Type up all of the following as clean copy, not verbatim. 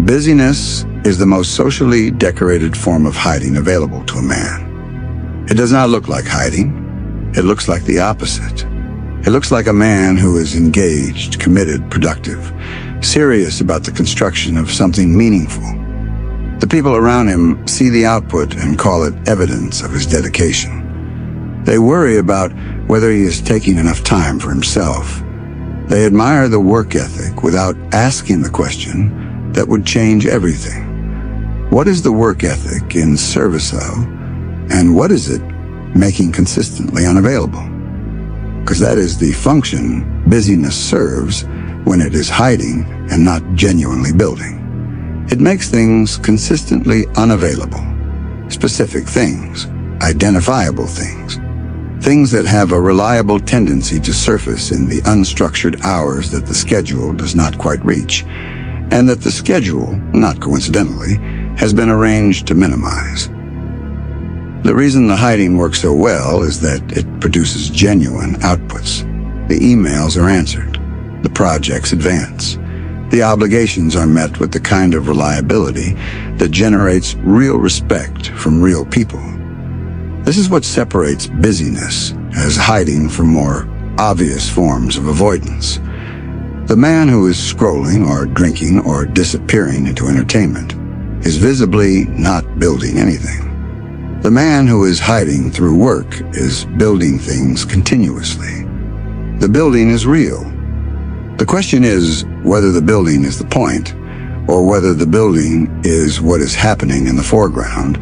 Busyness is the most socially decorated form of hiding available to a man. It does not look like hiding. It looks like the opposite. It looks like a man who is engaged, committed, productive, serious about the construction of something meaningful. The people around him see the output and call it evidence of his dedication. They worry about whether he is taking enough time for himself. They admire the work ethic without asking the question that would change everything. What is the work ethic in service of, and what is it making consistently unavailable? Because that is the function busyness serves when it is hiding and not genuinely building. It makes things consistently unavailable, specific things, identifiable things, things that have a reliable tendency to surface in the unstructured hours that the schedule does not quite reach, and that the schedule, not coincidentally, has been arranged to minimize. The reason the hiding works so well is that it produces genuine outputs. The emails are answered. The projects advance. The obligations are met with the kind of reliability that generates real respect from real people. This is what separates busyness as hiding from more obvious forms of avoidance. The man who is scrolling or drinking or disappearing into entertainment is visibly not building anything. The man who is hiding through work is building things continuously. The building is real. The question is whether the building is the point, or whether the building is what is happening in the foreground,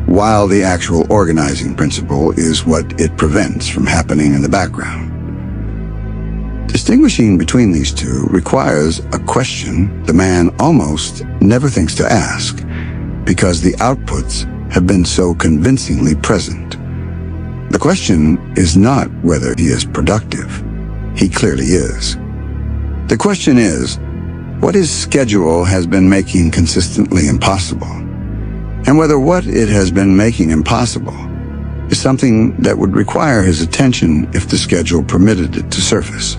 while the actual organizing principle is what it prevents from happening in the background. Distinguishing between these two requires a question the man almost never thinks to ask, because the outputs have been so convincingly present. The question is not whether he is productive. He clearly is. The question is, what his schedule has been making consistently impossible, and whether what it has been making impossible is something that would require his attention if the schedule permitted it to surface.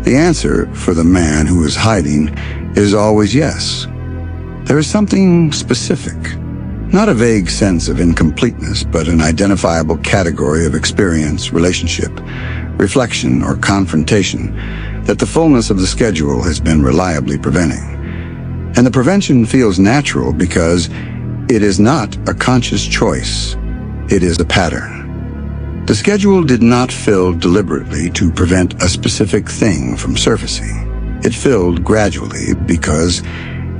The answer for the man who is hiding is always yes. There is something specific, not a vague sense of incompleteness, but an identifiable category of experience, relationship, reflection, or confrontation that the fullness of the schedule has been reliably preventing. And the prevention feels natural because it is not a conscious choice. It is a pattern. The schedule did not fill deliberately to prevent a specific thing from surfacing. It filled gradually because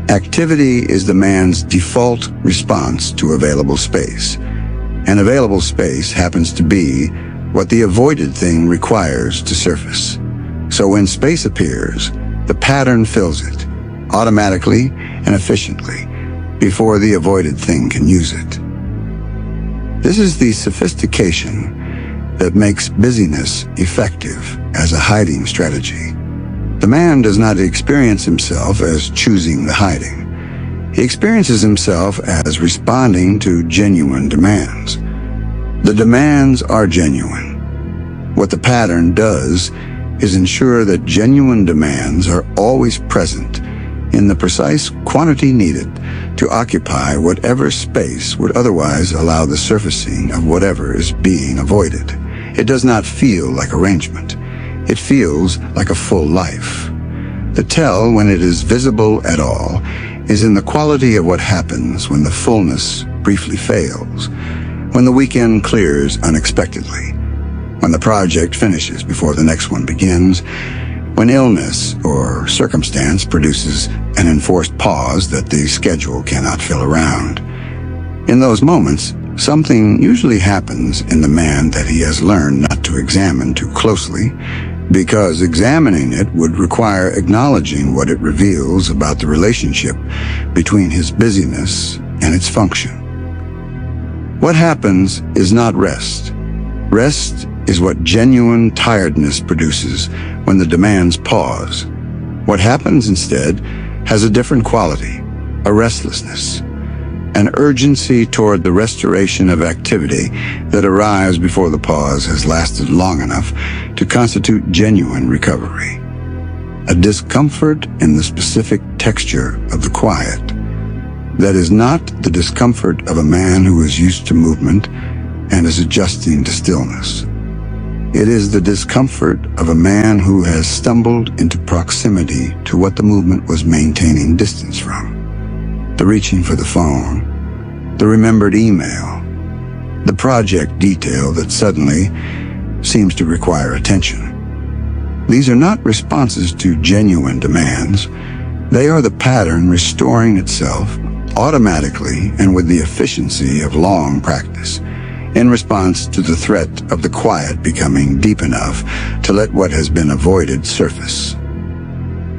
activity is the man's default response to available space. And available space happens to be what the avoided thing requires to surface. So when space appears, the pattern fills it, automatically and efficiently, before the avoided thing can use it. This is the sophistication that makes busyness effective as a hiding strategy. The man does not experience himself as choosing the hiding. He experiences himself as responding to genuine demands. The demands are genuine. What the pattern does is ensure that genuine demands are always present in the precise quantity needed to occupy whatever space would otherwise allow the surfacing of whatever is being avoided. It does not feel like arrangement. It feels like a full life. The tell, when it is visible at all, is in the quality of what happens when the fullness briefly fails, when the weekend clears unexpectedly, when the project finishes before the next one begins, when illness or circumstance produces an enforced pause that the schedule cannot fill around. In those moments, something usually happens in the man that he has learned not to examine too closely, because examining it would require acknowledging what it reveals about the relationship between his busyness and its function. What happens is not rest. Rest is what genuine tiredness produces when the demands pause. What happens instead has a different quality, a restlessness, an urgency toward the restoration of activity that arrives before the pause has lasted long enough to constitute genuine recovery. A discomfort in the specific texture of the quiet, that is not the discomfort of a man who is used to movement and is adjusting to stillness. It is the discomfort of a man who has stumbled into proximity to what the movement was maintaining distance from. The reaching for the phone, the remembered email, the project detail that suddenly seems to require attention. These are not responses to genuine demands. They are the pattern restoring itself automatically and with the efficiency of long practice, in response to the threat of the quiet becoming deep enough to let what has been avoided surface.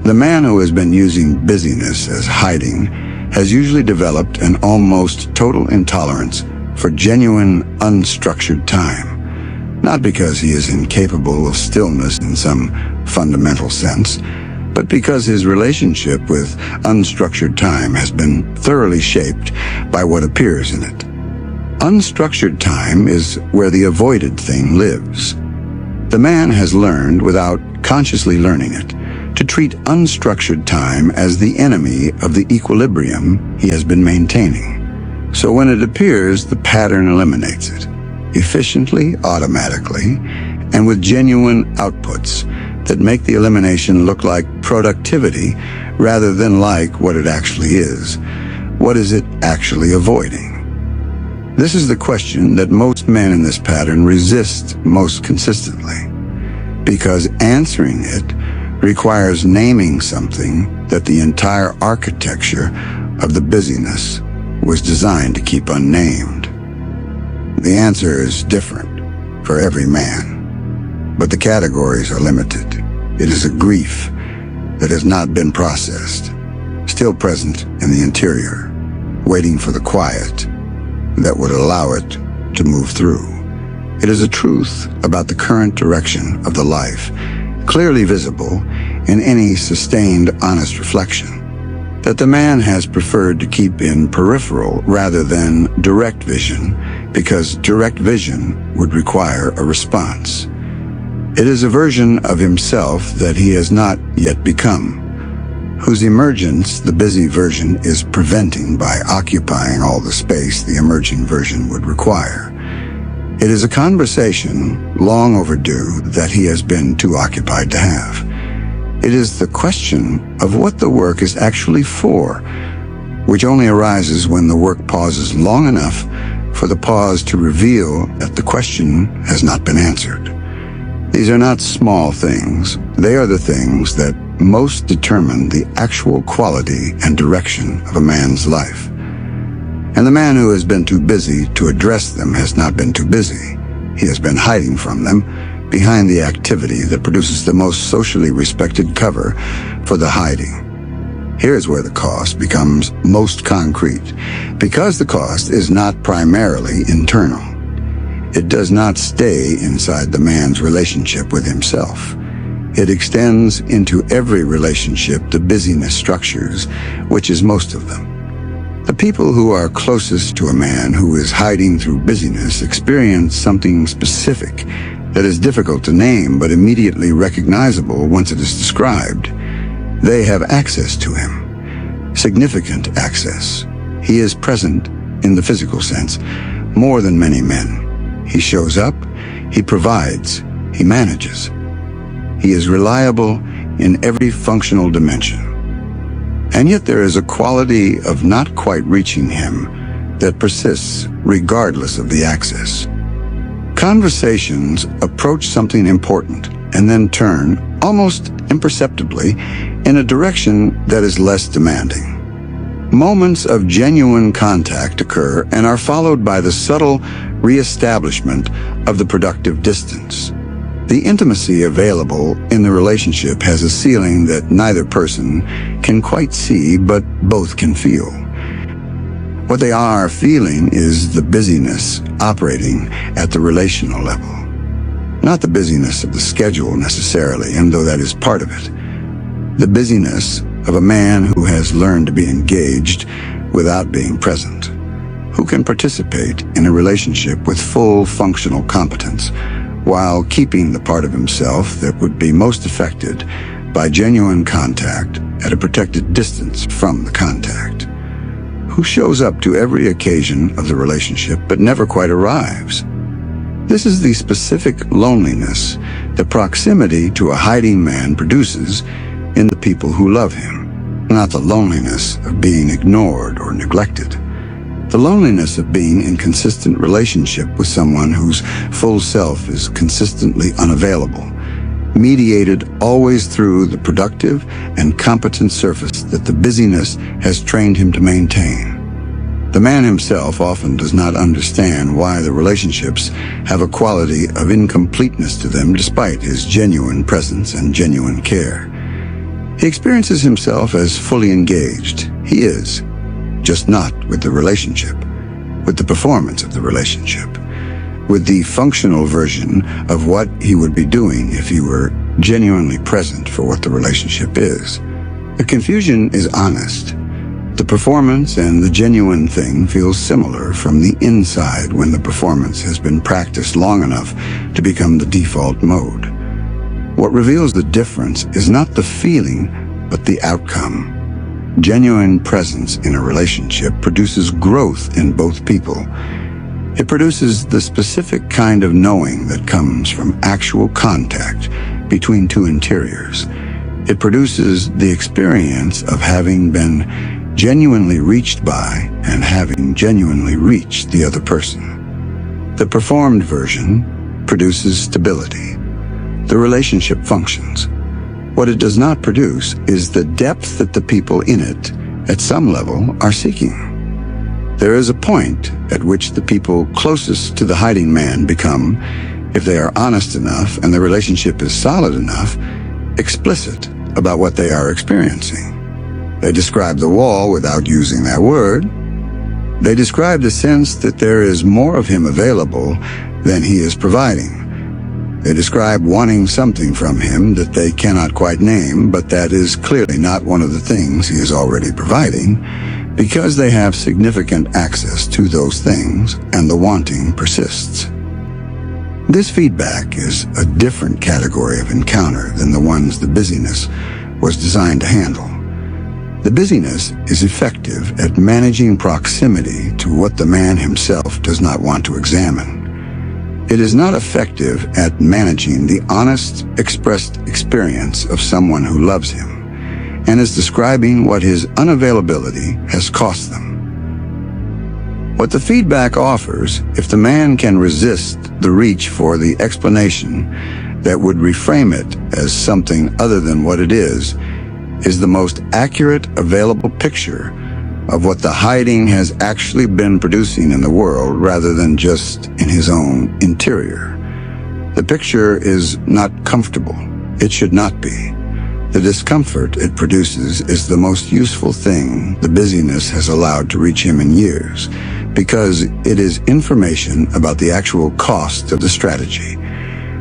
The man who has been using busyness as hiding has usually developed an almost total intolerance for genuine, unstructured time, not because he is incapable of stillness in some fundamental sense, but because his relationship with unstructured time has been thoroughly shaped by what appears in it. Unstructured time is where the avoided thing lives. The man has learned, without consciously learning it, to treat unstructured time as the enemy of the equilibrium he has been maintaining. So when it appears, the pattern eliminates it, efficiently, automatically, and with genuine outputs that make the elimination look like productivity rather than like what it actually is. What is it actually avoiding? This is the question that most men in this pattern resist most consistently, because answering it requires naming something that the entire architecture of the busyness was designed to keep unnamed. The answer is different for every man, but the categories are limited. It is a grief that has not been processed, still present in the interior, waiting for the quiet that would allow it to move through. It is a truth about the current direction of the life, clearly visible in any sustained, honest reflection, that the man has preferred to keep in peripheral rather than direct vision, because direct vision would require a response. It is a version of himself that he has not yet become, whose emergence the busy version is preventing by occupying all the space the emerging version would require. It is a conversation long overdue that he has been too occupied to have. It is the question of what the work is actually for, which only arises when the work pauses long enough for the pause to reveal that the question has not been answered. These are not small things. They are the things that most determine the actual quality and direction of a man's life. And the man who has been too busy to address them has not been too busy. He has been hiding from them behind the activity that produces the most socially respected cover for the hiding. Here's where the cost becomes most concrete, because the cost is not primarily internal. It does not stay inside the man's relationship with himself. It extends into every relationship the busyness structures, which is most of them. The people who are closest to a man who is hiding through busyness experience something specific that is difficult to name but immediately recognizable once it is described. They have access to him, significant access. He is present in the physical sense, more than many men. He shows up, he provides, he manages. He is reliable in every functional dimension. And yet there is a quality of not quite reaching him that persists regardless of the access. Conversations approach something important and then turn, almost imperceptibly, in a direction that is less demanding. Moments of genuine contact occur and are followed by the subtle reestablishment of the productive distance. The intimacy available in the relationship has a ceiling that neither person can quite see, but both can feel. What they are feeling is the busyness operating at the relational level. Not the busyness of the schedule necessarily, and though that is part of it. The busyness of a man who has learned to be engaged without being present, who can participate in a relationship with full functional competence, while keeping the part of himself that would be most affected by genuine contact at a protected distance from the contact, who shows up to every occasion of the relationship but never quite arrives. This is the specific loneliness that proximity to a hiding man produces in the people who love him, not the loneliness of being ignored or neglected. The loneliness of being in consistent relationship with someone whose full self is consistently unavailable, mediated always through the productive and competent surface that the busyness has trained him to maintain. The man himself often does not understand why the relationships have a quality of incompleteness to them despite his genuine presence and genuine care. He experiences himself as fully engaged. He is, just not with the relationship, with the performance of the relationship, with the functional version of what he would be doing if he were genuinely present for what the relationship is. The confusion is honest. The performance and the genuine thing feels similar from the inside when the performance has been practiced long enough to become the default mode. What reveals the difference is not the feeling, but the outcome. Genuine presence in a relationship produces growth in both people. It produces the specific kind of knowing that comes from actual contact between two interiors. It produces the experience of having been genuinely reached by and having genuinely reached the other person. The performed version produces stability. The relationship functions. What it does not produce is the depth that the people in it, at some level, are seeking. There is a point at which the people closest to the hiding man become, if they are honest enough and the relationship is solid enough, explicit about what they are experiencing. They describe the wall without using that word. They describe the sense that there is more of him available than he is providing. They describe wanting something from him that they cannot quite name, but that is clearly not one of the things he is already providing, because they have significant access to those things and the wanting persists. This feedback is a different category of encounter than the ones the busyness was designed to handle. The busyness is effective at managing proximity to what the man himself does not want to examine. It is not effective at managing the honest, expressed experience of someone who loves him, and is describing what his unavailability has cost them. What the feedback offers, if the man can resist the reach for the explanation that would reframe it as something other than what it is the most accurate available picture of what the hiding has actually been producing in the world rather than just in his own interior. The picture is not comfortable. It should not be. The discomfort it produces is the most useful thing the busyness has allowed to reach him in years, because it is information about the actual cost of the strategy,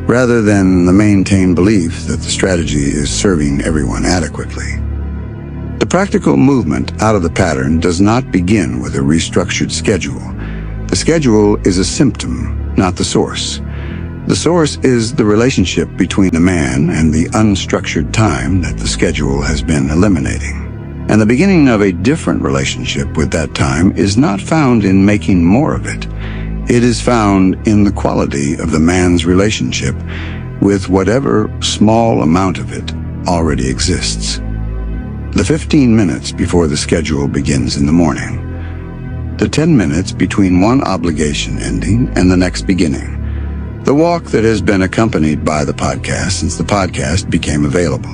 rather than the maintained belief that the strategy is serving everyone adequately. The practical movement out of the pattern does not begin with a restructured schedule. The schedule is a symptom, not the source. The source is the relationship between the man and the unstructured time that the schedule has been eliminating. And the beginning of a different relationship with that time is not found in making more of it. It is found in the quality of the man's relationship with whatever small amount of it already exists. The 15 minutes before the schedule begins in the morning. The 10 minutes between one obligation ending and the next beginning. The walk that has been accompanied by the podcast since the podcast became available.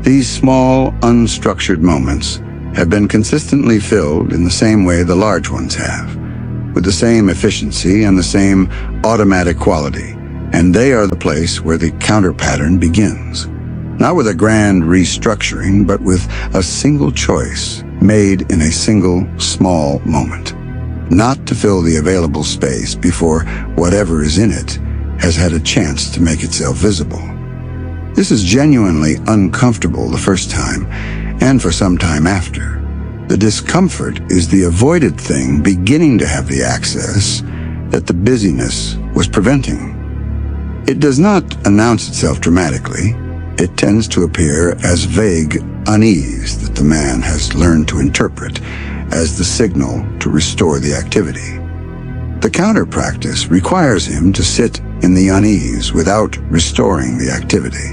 These small, unstructured moments have been consistently filled in the same way the large ones have, with the same efficiency and the same automatic quality, and they are the place where the counter pattern begins. Not with a grand restructuring, but with a single choice made in a single small moment. Not to fill the available space before whatever is in it has had a chance to make itself visible. This is genuinely uncomfortable the first time, and for some time after. The discomfort is the avoided thing beginning to have the access that the busyness was preventing. It does not announce itself dramatically. It tends to appear as vague unease that the man has learned to interpret as the signal to restore the activity. The counter practice requires him to sit in the unease without restoring the activity,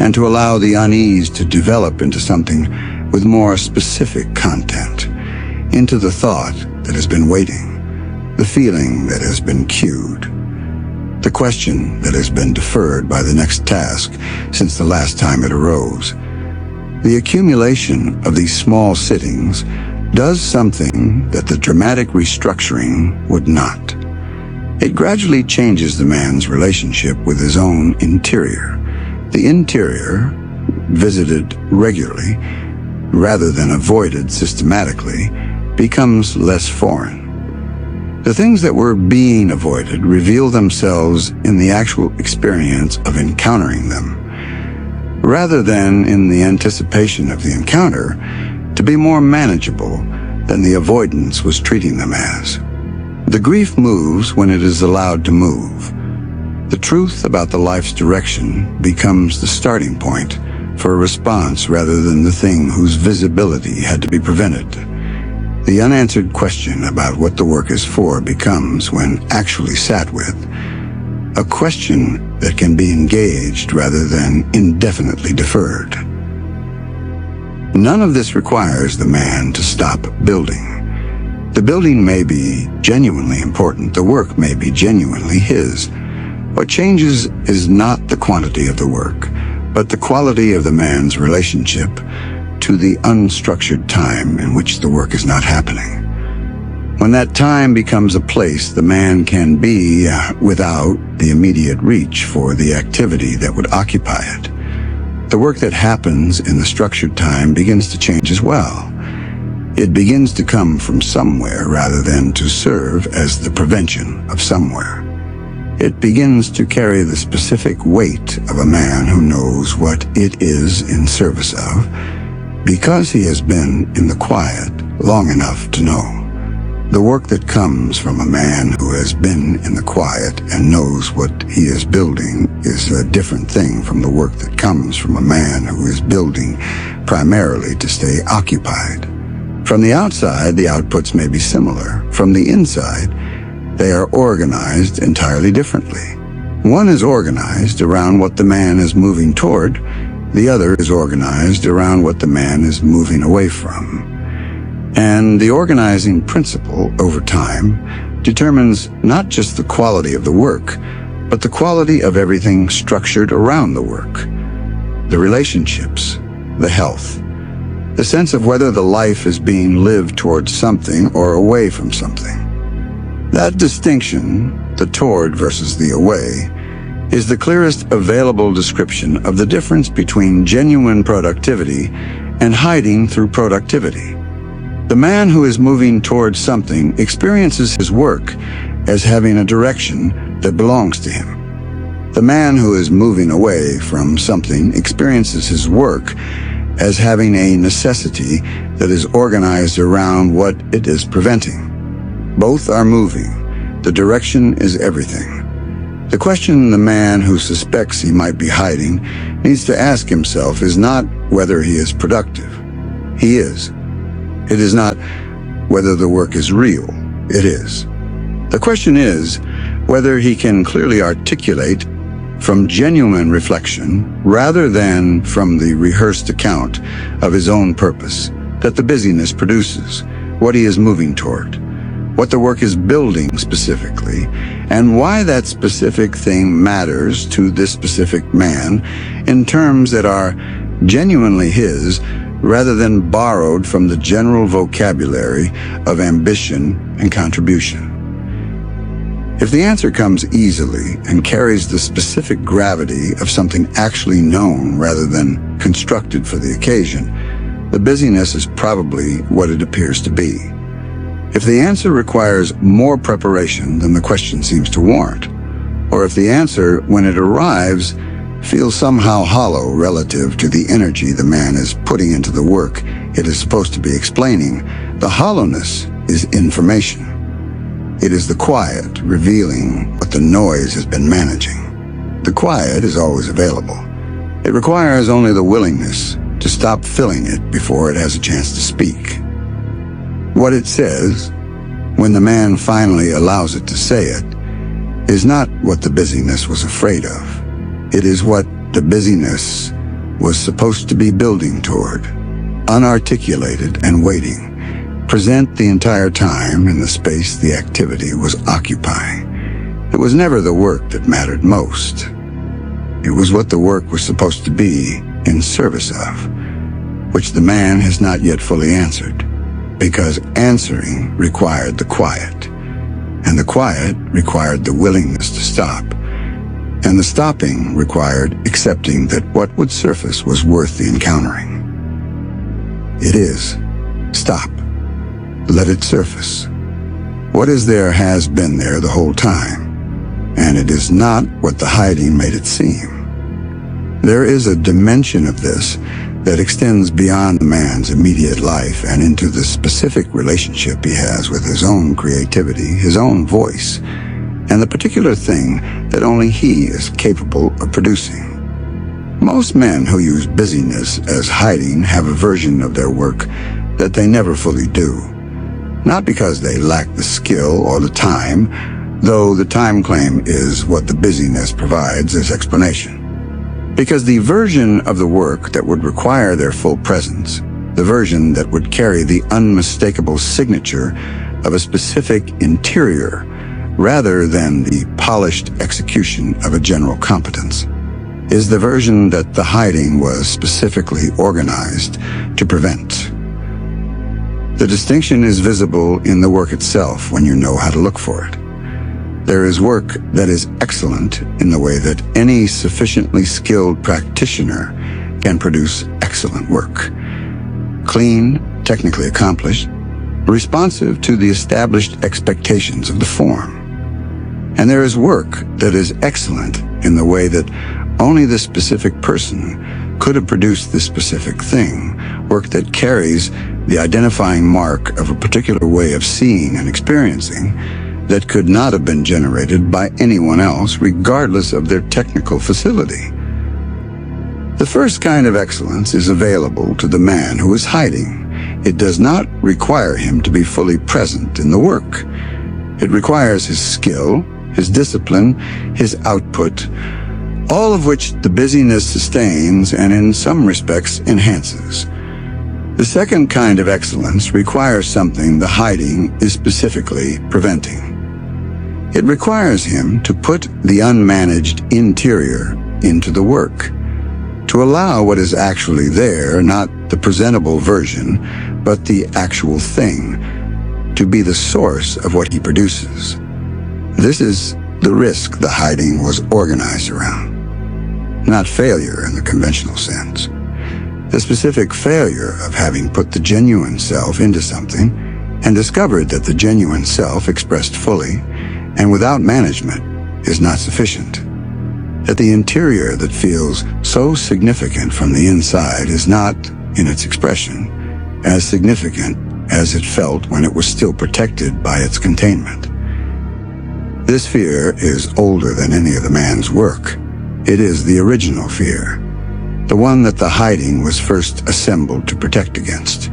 and to allow the unease to develop into something with more specific content, into the thought that has been waiting, the feeling that has been cued, the question that has been deferred by the next task since the last time it arose. The accumulation of these small sittings does something that the dramatic restructuring would not. It gradually changes the man's relationship with his own interior. The interior, visited regularly, rather than avoided systematically, becomes less foreign. The things that were being avoided reveal themselves in the actual experience of encountering them, rather than in the anticipation of the encounter, to be more manageable than the avoidance was treating them as. The grief moves when it is allowed to move. The truth about the life's direction becomes the starting point for a response rather than the thing whose visibility had to be prevented. The unanswered question about what the work is for becomes, when actually sat with, a question that can be engaged rather than indefinitely deferred. None of this requires the man to stop building. The building may be genuinely important, the work may be genuinely his. What changes is not the quantity of the work, but the quality of the man's relationship to the unstructured time in which the work is not happening. When that time becomes a place the man can be without the immediate reach for the activity that would occupy it, the work that happens in the structured time begins to change as well. It begins to come from somewhere rather than to serve as the prevention of somewhere. It begins to carry the specific weight of a man who knows what it is in service of, because he has been in the quiet long enough to know. The work that comes from a man who has been in the quiet and knows what he is building is a different thing from the work that comes from a man who is building primarily to stay occupied. From the outside, the outputs may be similar. From the inside, they are organized entirely differently. One is organized around what the man is moving toward. The other is organized around what the man is moving away from. And the organizing principle, over time, determines not just the quality of the work, but the quality of everything structured around the work. The relationships, the health, the sense of whether the life is being lived towards something or away from something. That distinction, the toward versus the away, is the clearest available description of the difference between genuine productivity and hiding through productivity. The man who is moving towards something experiences his work as having a direction that belongs to him. The man who is moving away from something experiences his work as having a necessity that is organized around what it is preventing. Both are moving. The direction is everything. The question the man who suspects he might be hiding needs to ask himself is not whether he is productive. He is. It is not whether the work is real. It is. The question is whether he can clearly articulate from genuine reflection rather than from the rehearsed account of his own purpose that the busyness produces, what he is moving toward, what the work is building specifically, and why that specific thing matters to this specific man in terms that are genuinely his rather than borrowed from the general vocabulary of ambition and contribution. If the answer comes easily and carries the specific gravity of something actually known rather than constructed for the occasion, the busyness is probably what it appears to be. If the answer requires more preparation than the question seems to warrant, or if the answer, when it arrives, feels somehow hollow relative to the energy the man is putting into the work it is supposed to be explaining, the hollowness is information. It is the quiet revealing what the noise has been managing. The quiet is always available. It requires only the willingness to stop filling it before it has a chance to speak. What it says, when the man finally allows it to say it, is not what the busyness was afraid of. It is what the busyness was supposed to be building toward, unarticulated and waiting, present the entire time in the space the activity was occupying. It was never the work that mattered most. It was what the work was supposed to be in service of, which the man has not yet fully answered, because answering required the quiet, and the quiet required the willingness to stop, and the stopping required accepting that what would surface was worth the encountering. It is. Stop. Let it surface. What is there has been there the whole time, and it is not what the hiding made it seem. There is a dimension of this that extends beyond the man's immediate life and into the specific relationship he has with his own creativity, his own voice, and the particular thing that only he is capable of producing. Most men who use busyness as hiding have a version of their work that they never fully do, not because they lack the skill or the time, though the time claim is what the busyness provides as explanation. Because the version of the work that would require their full presence, the version that would carry the unmistakable signature of a specific interior rather than the polished execution of a general competence, is the version that the hiding was specifically organized to prevent. The distinction is visible in the work itself when you know how to look for it. There is work that is excellent in the way that any sufficiently skilled practitioner can produce excellent work. Clean, technically accomplished, responsive to the established expectations of the form. And there is work that is excellent in the way that only the specific person could have produced this specific thing, work that carries the identifying mark of a particular way of seeing and experiencing that could not have been generated by anyone else, regardless of their technical facility. The first kind of excellence is available to the man who is hiding. It does not require him to be fully present in the work. It requires his skill, his discipline, his output, all of which the busyness sustains and in some respects enhances. The second kind of excellence requires something the hiding is specifically preventing. It requires him to put the unmanaged interior into the work, to allow what is actually there, not the presentable version, but the actual thing, to be the source of what he produces. This is the risk the hiding was organized around, not failure in the conventional sense. The specific failure of having put the genuine self into something and discovered that the genuine self expressed fully and without management is not sufficient. That the interior that feels so significant from the inside is not, in its expression, as significant as it felt when it was still protected by its containment. This fear is older than any of the man's work. It is the original fear, the one that the hiding was first assembled to protect against.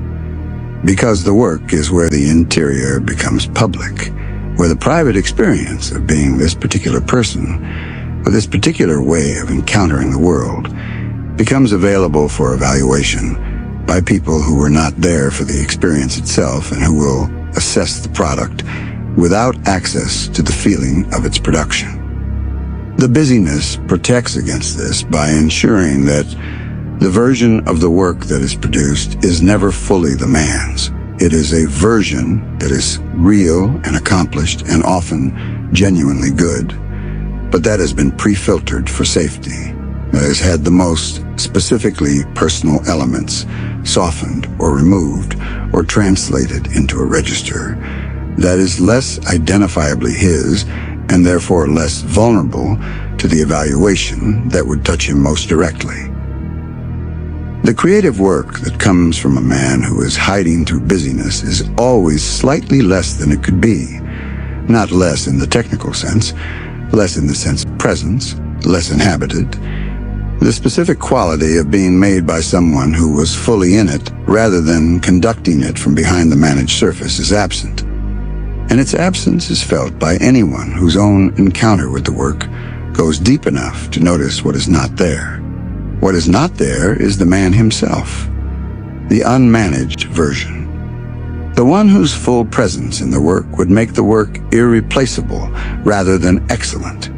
Because the work is where the interior becomes public, where the private experience of being this particular person, or this particular way of encountering the world, becomes available for evaluation by people who were not there for the experience itself and who will assess the product without access to the feeling of its production. The busyness protects against this by ensuring that the version of the work that is produced is never fully the man's. It is a version that is real and accomplished and often genuinely good, but that has been pre-filtered for safety, that has had the most specifically personal elements softened or removed or translated into a register that is less identifiably his and therefore less vulnerable to the evaluation that would touch him most directly. The creative work that comes from a man who is hiding through busyness is always slightly less than it could be. Not less in the technical sense, less in the sense of presence, less inhabited. The specific quality of being made by someone who was fully in it rather than conducting it from behind the managed surface is absent. And its absence is felt by anyone whose own encounter with the work goes deep enough to notice what is not there. What is not there is the man himself, the unmanaged version. The one whose full presence in the work would make the work irreplaceable rather than excellent.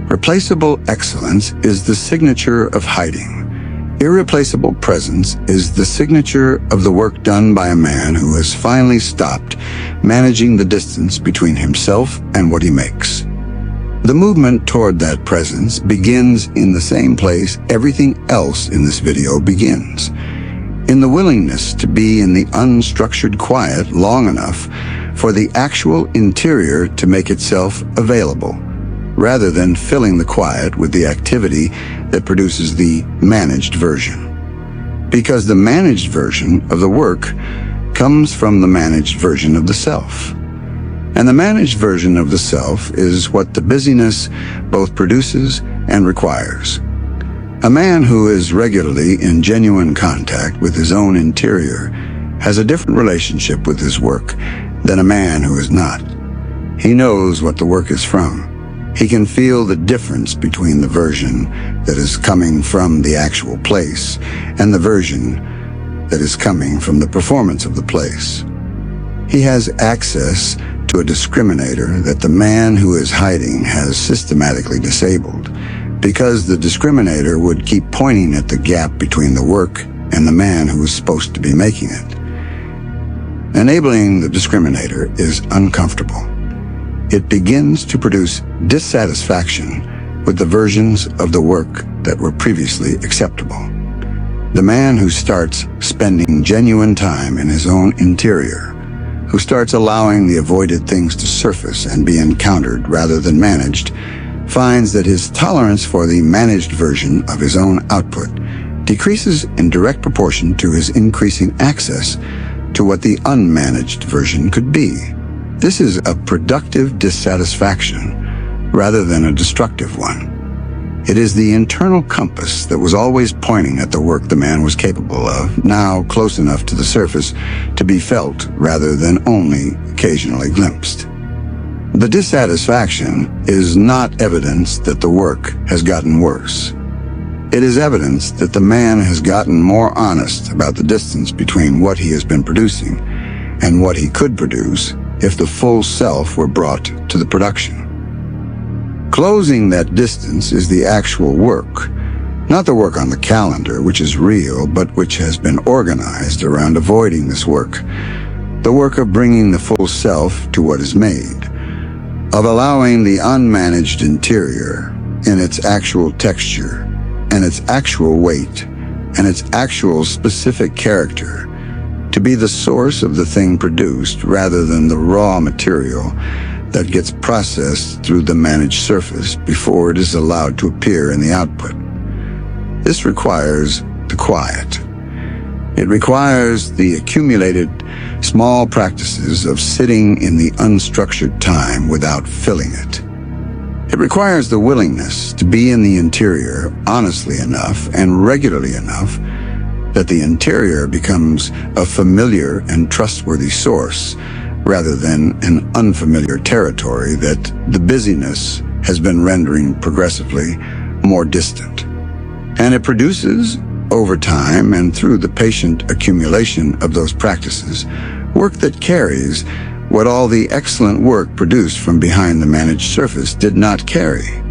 Replaceable excellence is the signature of hiding. Irreplaceable presence is the signature of the work done by a man who has finally stopped managing the distance between himself and what he makes. The movement toward that presence begins in the same place everything else in this video begins. In the willingness to be in the unstructured quiet long enough for the actual interior to make itself available, rather than filling the quiet with the activity that produces the managed version. Because the managed version of the work comes from the managed version of the self. And the managed version of the self is what the busyness both produces and requires. A man who is regularly in genuine contact with his own interior has a different relationship with his work than a man who is not. He knows what the work is from. He can feel the difference between the version that is coming from the actual place and the version that is coming from the performance of the place. He has access to a discriminator that the man who is hiding has systematically disabled, because the discriminator would keep pointing at the gap between the work and the man who is supposed to be making it. Enabling the discriminator is uncomfortable. It begins to produce dissatisfaction with the versions of the work that were previously acceptable. The man who starts spending genuine time in his own interior, who starts allowing the avoided things to surface and be encountered rather than managed, finds that his tolerance for the managed version of his own output decreases in direct proportion to his increasing access to what the unmanaged version could be. This is a productive dissatisfaction rather than a destructive one. It is the internal compass that was always pointing at the work the man was capable of, now close enough to the surface to be felt rather than only occasionally glimpsed. The dissatisfaction is not evidence that the work has gotten worse. It is evidence that the man has gotten more honest about the distance between what he has been producing and what he could produce if the full self were brought to the production. Closing that distance is the actual work, not the work on the calendar, which is real, but which has been organized around avoiding this work. The work of bringing the full self to what is made, of allowing the unmanaged interior in its actual texture and its actual weight and its actual specific character to be the source of the thing produced rather than the raw material that gets processed through the managed surface before it is allowed to appear in the output. This requires the quiet. It requires the accumulated small practices of sitting in the unstructured time without filling it. It requires the willingness to be in the interior honestly enough and regularly enough that the interior becomes a familiar and trustworthy source rather than an unfamiliar territory that the busyness has been rendering progressively more distant. And it produces, over time and through the patient accumulation of those practices, work that carries what all the excellent work produced from behind the managed surface did not carry.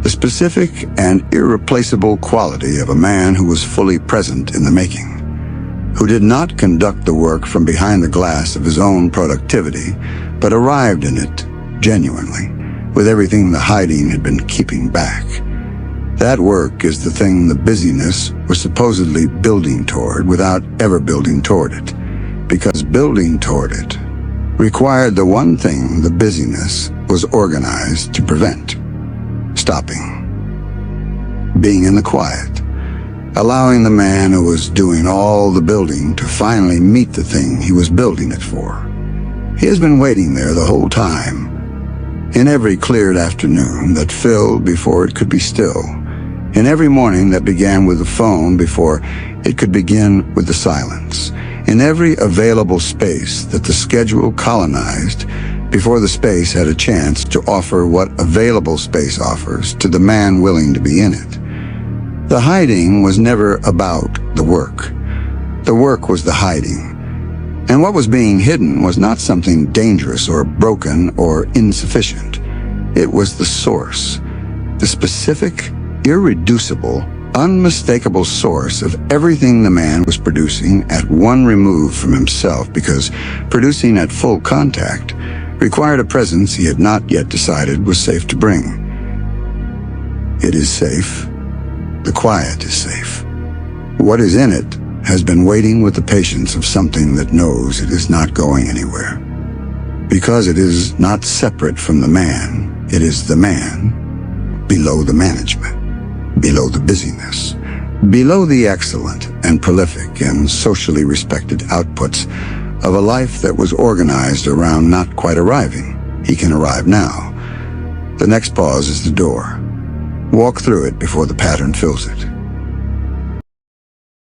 The specific and irreplaceable quality of a man who was fully present in the making, who did not conduct the work from behind the glass of his own productivity, but arrived in it genuinely, with everything the hiding had been keeping back. That work is the thing the busyness was supposedly building toward without ever building toward it, because building toward it required the one thing the busyness was organized to prevent: stopping. Being in the quiet, allowing the man who was doing all the building to finally meet the thing he was building it for. He has been waiting there the whole time. In every cleared afternoon that filled before it could be still, In every morning that began with the phone before it could begin with the silence. In every available space that the schedule colonized before the space had a chance to offer what available space offers to the man willing to be in it. The hiding was never about the work. The work was the hiding. And what was being hidden was not something dangerous or broken or insufficient. It was the source, the specific, irreducible, unmistakable source of everything the man was producing at one remove from himself, because producing at full contact required a presence he had not yet decided was safe to bring. It is safe. The quiet is safe. What is in it has been waiting with the patience of something that knows it is not going anywhere. Because it is not separate from the man, it is the man below the management, below the busyness, below the excellent and prolific and socially respected outputs of a life that was organized around not quite arriving. He can arrive now. The next pause is the door. Walk through it before the pattern fills it.